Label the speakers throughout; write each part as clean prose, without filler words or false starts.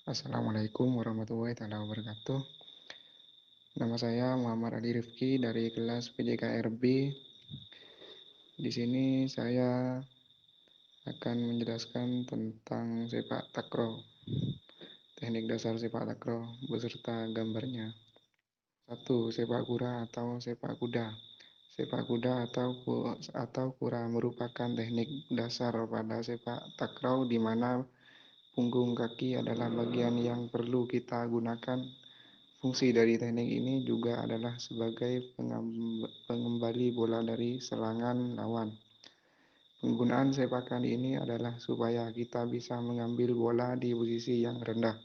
Speaker 1: Assalamualaikum warahmatullahi wabarakatuh. Nama saya Muhammad Ali Rifki dari kelas PJKRB. Di sini saya akan menjelaskan tentang sepak takraw, teknik dasar sepak takraw beserta gambarnya. 1. Sepak kura atau sepak kuda. Sepak kuda atau kura merupakan teknik dasar pada sepak takraw di mana punggung kaki adalah bagian yang perlu kita gunakan. Fungsi dari teknik ini juga adalah sebagai pengembali bola dari serangan lawan. Penggunaan sepakan ini adalah supaya kita bisa mengambil bola di posisi yang rendah.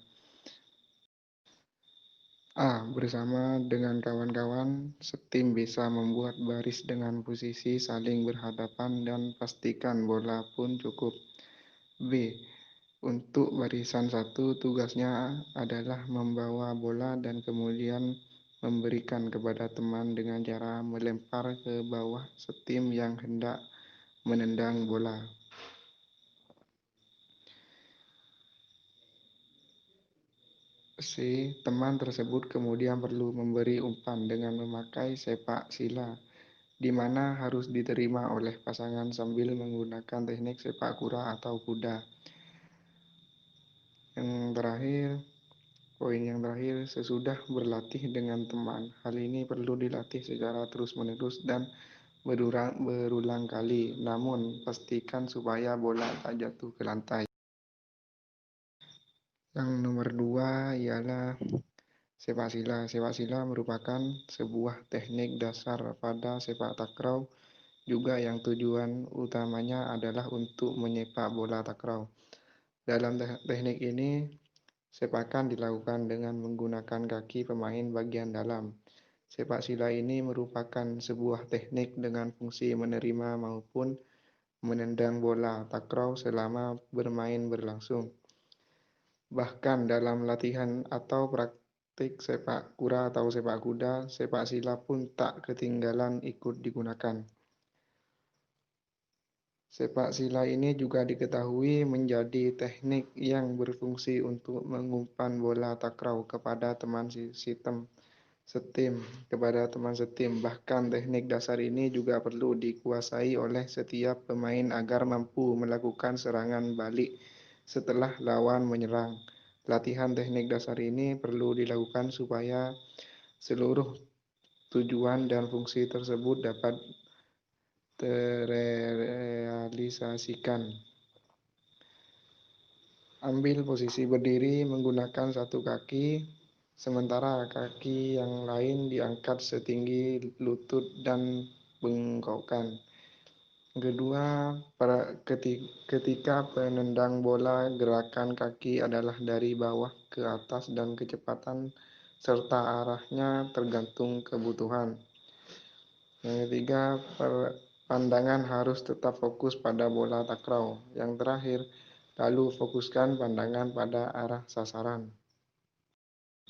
Speaker 1: A. Bersama dengan kawan-kawan, setim bisa membuat baris dengan posisi saling berhadapan dan pastikan bola pun cukup. B. Untuk barisan satu, tugasnya adalah membawa bola dan kemudian memberikan kepada teman dengan cara melempar ke bawah setim yang hendak menendang bola. C. Teman tersebut kemudian perlu memberi umpan dengan memakai sepak sila, di mana harus diterima oleh pasangan sambil menggunakan teknik sepak kura atau kuda. Poin yang terakhir, sesudah berlatih dengan teman, hal ini perlu dilatih secara terus-menerus dan berulang kali, namun pastikan supaya bola tak jatuh ke lantai. Yang nomor 2 ialah sepak sila. Sepak sila merupakan sebuah teknik dasar pada sepak takraw, juga yang tujuan utamanya adalah untuk menyepak bola takraw. Dalam teknik ini, sepakan dilakukan dengan menggunakan kaki pemain bagian dalam. Sepak sila ini merupakan sebuah teknik dengan fungsi menerima maupun menendang bola takraw selama bermain berlangsung. Bahkan dalam latihan atau praktik sepak kura atau sepak kuda, sepak sila pun tak ketinggalan ikut digunakan. Sepak sila ini juga diketahui menjadi teknik yang berfungsi untuk mengumpan bola takraw kepada teman setim. Bahkan teknik dasar ini juga perlu dikuasai oleh setiap pemain agar mampu melakukan serangan balik setelah lawan menyerang. Latihan teknik dasar ini perlu dilakukan supaya seluruh tujuan dan fungsi tersebut dapat terrealisasikan. Ambil posisi berdiri menggunakan satu kaki, sementara kaki yang lain diangkat setinggi lutut dan bengkokan. Kedua, ketika penendang bola, gerakan kaki adalah dari bawah ke atas dan kecepatan serta arahnya tergantung kebutuhan. Yang ketiga, pandangan harus tetap fokus pada bola takraw. Yang terakhir, lalu fokuskan pandangan pada arah sasaran.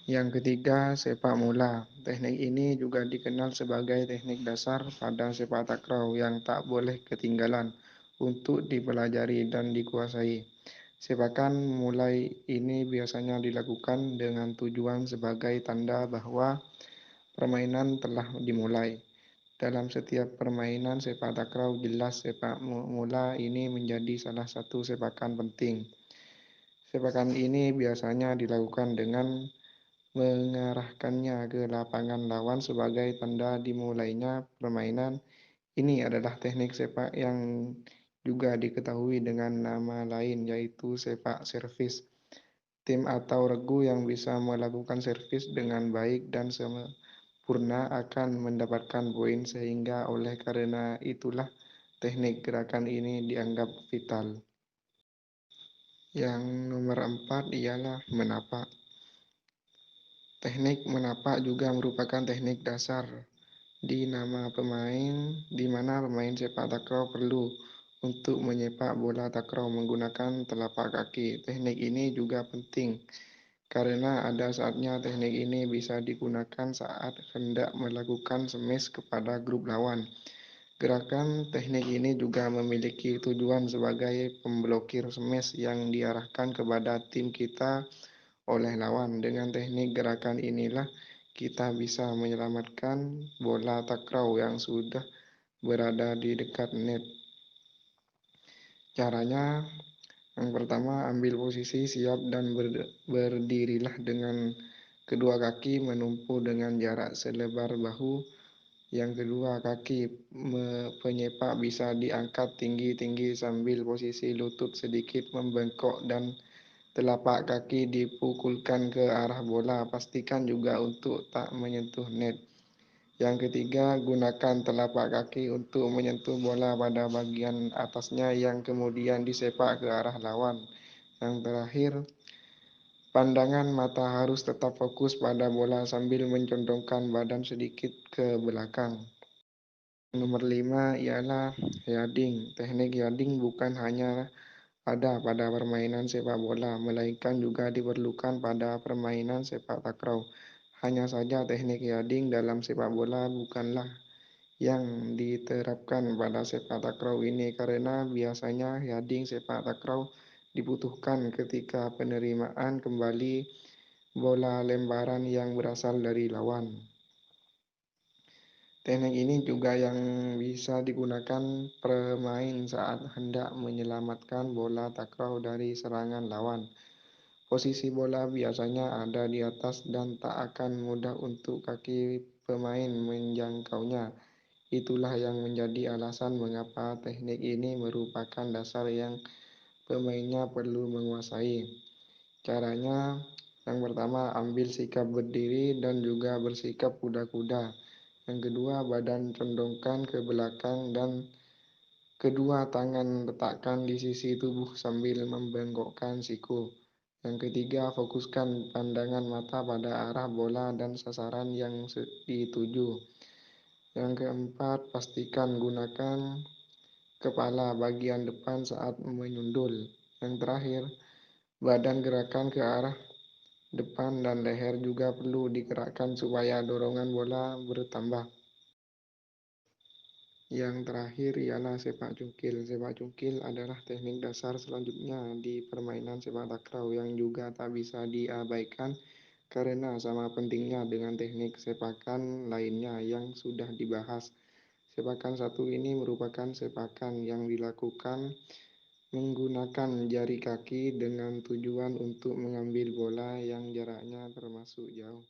Speaker 1: Yang ketiga, sepak mula. Teknik ini juga dikenal sebagai teknik dasar pada sepak takraw yang tak boleh ketinggalan untuk dipelajari dan dikuasai. Sepakan mulai ini biasanya dilakukan dengan tujuan sebagai tanda bahwa permainan telah dimulai. Dalam setiap permainan sepak takraw, jelas sepak mula ini menjadi salah satu sepakan penting. Sepakan ini biasanya dilakukan dengan mengarahkannya ke lapangan lawan sebagai tanda dimulainya permainan. Ini adalah teknik sepak yang juga diketahui dengan nama lain, yaitu sepak servis. Tim atau regu yang bisa melakukan servis dengan baik dan sempurna akan mendapatkan poin, sehingga oleh karena itulah teknik gerakan ini dianggap vital. Yang nomor 4 ialah menapak. Teknik menapak juga merupakan teknik dasar di mana pemain sepak takraw perlu untuk menyepak bola takraw menggunakan telapak kaki. Teknik ini juga penting karena ada saatnya teknik ini bisa digunakan saat hendak melakukan smash kepada grup lawan. Gerakan teknik ini juga memiliki tujuan sebagai pemblokir smash yang diarahkan kepada tim kita oleh lawan. Dengan teknik gerakan inilah kita bisa menyelamatkan bola takraw yang sudah berada di dekat net. Caranya yang pertama, ambil posisi siap dan berdirilah dengan kedua kaki menumpu dengan jarak selebar bahu. Yang kedua, kaki penyepak bisa diangkat tinggi-tinggi sambil posisi lutut sedikit membengkok dan telapak kaki dipukulkan ke arah bola. Pastikan juga untuk tak menyentuh net. Yang ketiga, gunakan telapak kaki untuk menyentuh bola pada bagian atasnya yang kemudian disepak ke arah lawan. Yang terakhir, pandangan mata harus tetap fokus pada bola sambil mencondongkan badan sedikit ke belakang. Nomor 5 ialah heading. Teknik heading bukan hanya ada pada permainan sepak bola, melainkan juga diperlukan pada permainan sepak takraw. Hanya saja teknik heading dalam sepak bola bukanlah yang diterapkan pada sepak takraw ini karena biasanya heading sepak takraw dibutuhkan ketika penerimaan kembali bola lemparan yang berasal dari lawan. Teknik ini juga yang bisa digunakan pemain saat hendak menyelamatkan bola takraw dari serangan lawan. Posisi bola biasanya ada di atas dan tak akan mudah untuk kaki pemain menjangkaunya. Itulah yang menjadi alasan mengapa teknik ini merupakan dasar yang pemainnya perlu menguasai. Caranya, yang pertama, ambil sikap berdiri dan juga bersikap kuda-kuda. Yang kedua, badan condongkan ke belakang dan kedua tangan letakkan di sisi tubuh sambil membengkokkan siku. Yang ketiga, fokuskan pandangan mata pada arah bola dan sasaran yang dituju. Yang keempat, pastikan gunakan kepala bagian depan saat menyundul. Yang terakhir, badan gerakan ke arah depan dan leher juga perlu digerakkan supaya dorongan bola bertambah. Yang terakhir ialah sepak cungkil. Sepak cungkil adalah teknik dasar selanjutnya di permainan sepak takraw yang juga tak bisa diabaikan karena sama pentingnya dengan teknik sepakan lainnya yang sudah dibahas. Sepakan satu ini merupakan sepakan yang dilakukan menggunakan jari kaki dengan tujuan untuk mengambil bola yang jaraknya termasuk jauh.